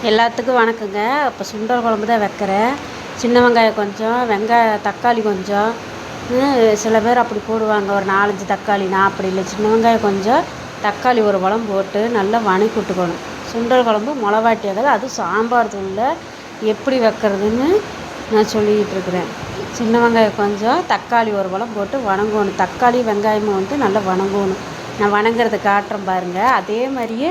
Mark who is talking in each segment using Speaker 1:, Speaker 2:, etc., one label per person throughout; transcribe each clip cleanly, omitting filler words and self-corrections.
Speaker 1: எல்லாத்துக்கும் வணக்கங்க. இப்போ சுண்டல் குழம்பு தான் வைக்கிறேன். சின்ன வெங்காயம் கொஞ்சம், தக்காளி கொஞ்சம், சில பேர் அப்படி போடுவாங்க, ஒரு 4-5 தக்காளி. நான் அப்படி இல்லை, சின்ன வெங்காயம் கொஞ்சம், தக்காளி ஒரு பழம் போட்டு நல்லா வணக்கி விட்டுக்கணும். சுண்டல் குழம்பு மொளவாட்டி அதுவும் சாம்பார் தூளில் எப்படி வைக்கிறதுன்னு நான் சொல்லிக்கிட்டு இருக்கிறேன். சின்ன வெங்காயம் கொஞ்சம், தக்காளி ஒரு பழம் போட்டு வணங்கணும். தக்காளி வெங்காயமும் வந்து நல்லா வணங்கணும். நான் வணங்குறதை காட்டுறேன் பாருங்கள். அதே மாதிரியே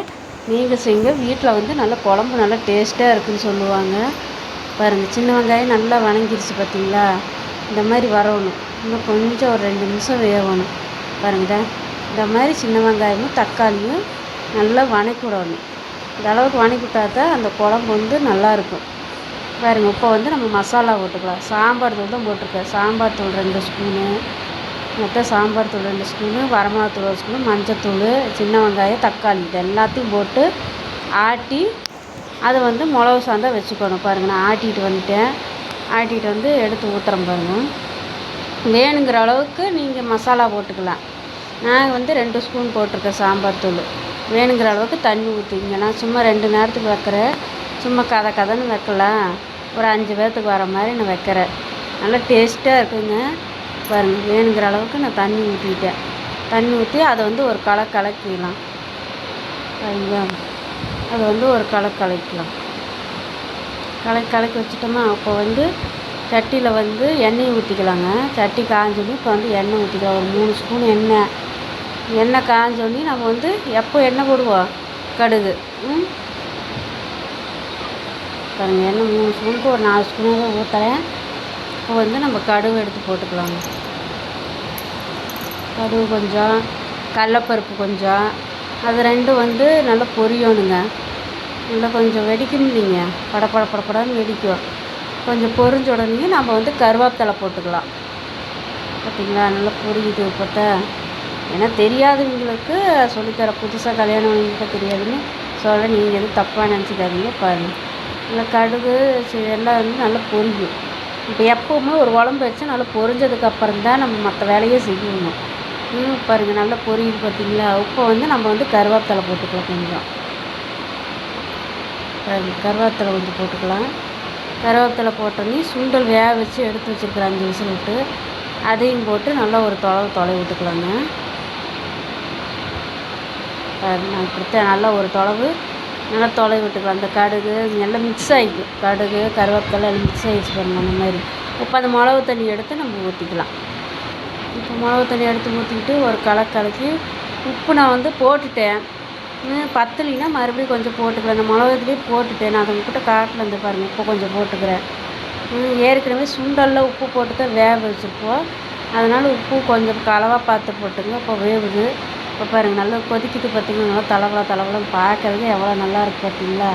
Speaker 1: நீங்கள் செய்யுங்க. வீட்டில் வந்து நல்லா குழம்பு நல்லா டேஸ்ட்டாக இருக்குதுன்னு சொல்லுவாங்க. பாருங்கள், சின்ன வெங்காயம் நல்லா வணங்கிருச்சு பார்த்தீங்களா? இந்த மாதிரி வரணும். இன்னும் கொஞ்சம் ஒரு 2 நிமிஷம் வேகணும். பாருங்கள், இந்த மாதிரி சின்ன வெங்காயமும் தக்காளியும் நல்லா வணக்கி விடணும். இந்த அளவுக்கு வணக்கி விட்டா தான் அந்த குழம்பு வந்து நல்லாயிருக்கும். பாருங்கள், இப்போ வந்து நம்ம மசாலா போட்டுக்கலாம். சாம்பார் தூள் தான் போட்டிருக்கேன். சாம்பார் தூள் 2 ஸ்பூனு, மொத்தம் சாம்பார் தூள் 2 ஸ்பூனு, வரமிளகாத்தூள் 1 ஸ்பூனு, மஞ்சத்தூள், சின்ன வெங்காயம், தக்காளி இது எல்லாத்தையும் போட்டு ஆட்டி அதை வந்து மிளகு சாந்தா வச்சுக்கணும். பாருங்கள், நான் ஆட்டிகிட்டு வந்துட்டேன். ஆட்டிகிட்டு வந்து எடுத்து ஊற்றுறேன் பாருங்கள். வேணுங்கிற அளவுக்கு நீங்கள் மசாலா போட்டுக்கலாம். நான் வந்து 2 ஸ்பூன் போட்டிருக்கேன் சாம்பார் தூள். வேணுங்கிற அளவுக்கு தண்ணி ஊற்றிங்க. நான் சும்மா 2 நேரத்துக்கு வைக்கிறேன். சும்மா கதைன்னு வைக்கலாம். ஒரு 5 பேர்த்துக்கு வர மாதிரி நான் வைக்கிறேன். நல்லா டேஸ்ட்டாக இருக்குங்க. பாருங்கள், வேணுங்கிற அளவுக்கு நான் தண்ணி ஊற்றிக்கிட்டேன். தண்ணி ஊற்றி அதை வந்து ஒரு கலக்கிக்கலாம். சரிங்களா? அதை வந்து ஒரு கலக்கிக்கலாம். கலக்கி வச்சுட்டோமா, அப்போ வந்து சட்டியில் வந்து எண்ணெயை ஊற்றிக்கலாங்க. சட்டி காஞ்சோடனே இப்போ வந்து எண்ணெய் ஊற்றிக்கலாம். ஒரு 3 ஸ்பூன் எண்ணெய் காஞ்சோடனே நம்ம வந்து எப்போ எண்ணெய் போடுவோம்? கடுகு. பாருங்கள், எண்ணெய் 3 ஸ்பூனுக்கு ஒரு 4 ஸ்பூனாக ஊற்றுறேன். இப்போ வந்து நம்ம கடுகு எடுத்து போட்டுக்கலாங்க. கடுகு கொஞ்சம், கடலப்பருப்பு கொஞ்சம், அது 2 வந்து நல்லா பொரியணுங்க. நல்லா கொஞ்சம் வெடிக்கும் இல்லைங்க, படன்னு வெடிக்கும். கொஞ்சம் பொரிஞ்ச உடனே நம்ம வந்து கருவேப்பிலை போட்டுக்கலாம். பார்த்திங்களா, நல்லா பொரியுது. பார்த்தா ஏன்னா தெரியாதவங்களுக்கு சொல்லித்தர, புதுசாக கல்யாணம் பண்ணிக்கிட்ட தெரியாதுன்னு சொல்ல, நீங்கள் எதுவும் தப்பாக நினச்சிக்காதீங்க. பாருங்கள், நல்லா கடுகு எல்லாம் வந்து நல்லா பொரியும். இப்போ எப்போவுமே ஒரு குழம்பு வச்சு நல்லா பொரிஞ்சதுக்கப்புறம் தான் நம்ம மற்ற வேலையே செய்யணும். பாருங்கள், நல்லா பொரியுது பார்த்தீங்களா? இப்போ வந்து நம்ம வந்து கருவேப்பிலை போட்டுக்கலாம். கொஞ்சம் கருவேப்பிலை கொஞ்சம் போட்டுக்கலாம். கருவேப்பிலை போட்டோன்னே சுண்டல் வேக வச்சு எடுத்து வச்சுருக்குறேன் 5 விசில் விட்டு, அதையும் போட்டு நல்லா ஒரு தொலை விட்டுக்கலாங்க. நான் இப்படித்தான் நல்லா ஒரு நல்லா தொலை விட்டுக்கலாம். அந்த கடுகு எல்லாம் மிக்ஸ் ஆகிக்கும். கடுகு கருவேப்பிலை எல்லாம் மிக்ஸ் ஆகிடுச்சு பாருங்கள். அந்த மாதிரி இப்போ அந்த மிளகு தண்ணி எடுத்து நம்ம ஊற்றிக்கலாம். இப்போ மிளகு தண்ணி எடுத்து ஊற்றிக்கிட்டு ஒரு கலக்கி, உப்பு நான் வந்து போட்டுட்டேன். பத்தலைன்னா மறுபடியும் கொஞ்சம் போட்டுக்கிறேன். அந்த மிளகுத்துலேயே போட்டுட்டேன். நான் அதை உங்கள்கிட்ட காட்டில் இருந்து பாருங்கள். இப்போ கொஞ்சம் போட்டுக்கிறேன். ஏற்கனவே சுண்டலில் உப்பு போட்டு தான் வேக வச்சுருப்போம். அதனால் உப்பு கொஞ்சம் அளவாக பார்த்து போட்டுங்க. இப்போ வேகுது. இப்போ பாருங்கள், நல்லா கொதிக்குது பார்த்திங்கன்னா. நல்லா தளவலன்னு பார்க்கறதுக்கு எவ்வளோ நல்லா இருக்குது பார்த்தீங்களா?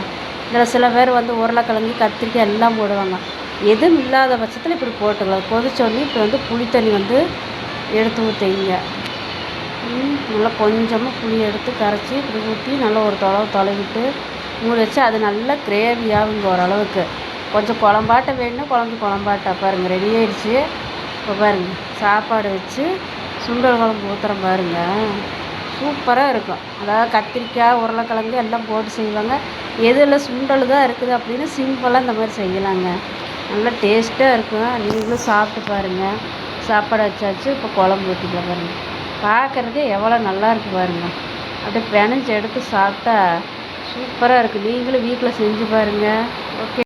Speaker 1: இதில் சில பேர் வந்து உருளைக்கிழங்கு, கத்திரிக்காய் எல்லாம் போடுவாங்க. எதுவும் இல்லாத பட்சத்தில் இப்படி போட்டுக்கலாம். கொதிச்சோடனே இப்போ வந்து புளி தண்ணி வந்து எடுத்து ஊற்றிங்க. நல்லா கொஞ்சமாக புளி எடுத்து கரைச்சி இப்படி ஊற்றி நல்லா ஒரு தொலைவிட்டு மூடி வச்சு அது நல்லா கிரேவியாகுங்க ஓரளவுக்கு. கொஞ்சம் குழம்பாட்ட வேணும்னா குழம்பாட்டா. பாருங்கள், ரெடி ஆகிடுச்சு. இப்போ பாருங்கள், சாப்பாடு வச்சு சுண்டல் குழம்பு ஊற்றுறேன் பாருங்கள். சூப்பராக இருக்கும். அதாவது கத்திரிக்காய், உருளைக்கிழங்கு எல்லாம் போட்டு செய்வாங்க. எதில் சுண்டல் தான் இருக்குது அப்படின்னு சிம்பிளாக இந்த மாதிரி செய்யலாங்க. நல்லா டேஸ்ட்டாக இருக்கும். நீங்களும் சாப்பிட்டு பாருங்கள். சாப்பாடு வச்சாச்சு. இப்போ குழம்பு ஊற்றிக்கலாம். பாருங்கள், பார்க்குறதுக்கு எவ்வளோ நல்லா இருக்குது பாருங்கள். அப்படியே பெனஞ்சு எடுத்து சாப்பிட்டா சூப்பராக இருக்குது. நீங்களும் வீட்டில் செஞ்சு பாருங்கள். ஓகே.